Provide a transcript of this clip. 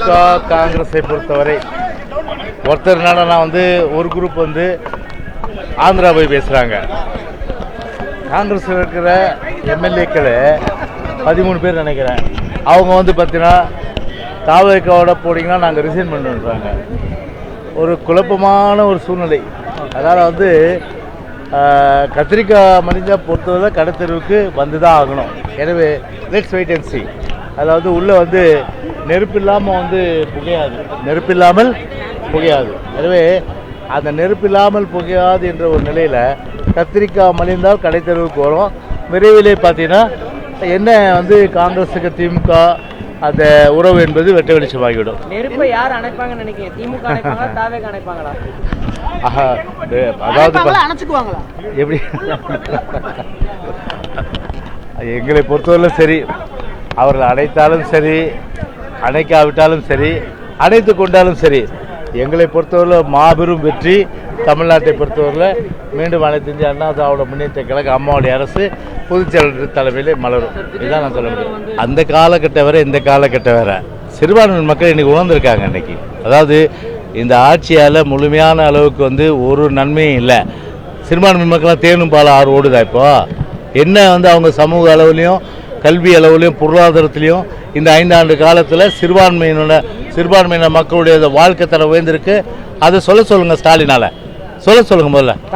திமுக காங்கிரஸை பொறுத்தவரை ஒருத்தர் நான் வந்து ஒரு குரூப் வந்து ஆந்திரா போய் பேசுகிறாங்க. காங்கிரஸ் இருக்கிற எம்எல்ஏக்கள் 13 பேர் நினைக்கிறேன். அவங்க வந்து பார்த்தீங்கன்னா தாவேக்காவோட போனீங்கன்னா நாங்கள் ரிசைன் பண்ணுறாங்க. ஒரு குழப்பமான ஒரு சூழ்நிலை. அதனால் வந்து கத்திரிக்காய் மனிதா பொறுத்தவரை கடைத்தெருவுக்கு வந்து தான் ஆகணும். எனவே லெட்ஸ் வெயிட் அண்ட் சி. அதாவது உள்ளே வந்து நெருப்பில்லாமல் வந்து புகையாது, நெருப்பில்லாமல் புகையாது. எனவே அந்த நெருப்பில்லாமல் புகையாது என்ற ஒரு நிலையில் கத்திரிக்காய் மலிந்தால் கடைத்தெருவுக்கு வரும். விரைவிலே பார்த்தீங்கன்னா என்ன வந்து காங்கிரஸுக்கு திமுக அந்த உறவு என்பது வெட்ட வெளிச்சமாகிவிடும். நெருப்பை யார் அணைப்பாங்கன்னு நினைக்கிறீங்க? திமுக அணைப்பாங்களா, தாவேக அணைப்பாங்களா? அதாவது அணைச்சுக்குவாங்களா? எப்படி எங்களை பொறுத்தவரை சரி, அவர்கள் அணைத்தாலும் சரி, அணைக்காவிட்டாலும் சரி, அணைத்து கொண்டாலும் சரி, எங்களை பொறுத்தவரை மாபெரும் வெற்றி. தமிழ்நாட்டை பொறுத்தவரையில் மீண்டும் அனைத்து இந்திய அண்ணா திராவிட முன்னேற்ற கழக அம்மாவுடைய அரசு பொதுச்செயலாளர் தலைமையிலே மலரும். இதுதான் நான் சொல்ல முடியும். அந்த காலகட்டம் வேற, இந்த காலகட்டம் வேற. சிறுபான்மை மக்கள் இன்னைக்கு உணர்ந்திருக்காங்க. இன்னைக்கு அதாவது இந்த ஆட்சியால் முழுமையான அளவுக்கு வந்து ஒரு நன்மையும் இல்லை. சிறுபான்மை மக்கள்லாம் தேனும் பால் ஆறு ஓடுதா? இப்போ என்ன வந்து அவங்க சமூக அளவுலையும் கல்வி அளவுலையும் பொருளாதாரத்திலையும் இந்த 5 ஆண்டு காலத்தில் சிறுபான்மையின மக்களுடைய வாழ்க்கை தரம் உயர்ந்திருக்கு. அதை சொல்லுங்கள் ஸ்டாலினால், சொல்லுங்கள் முதல்ல.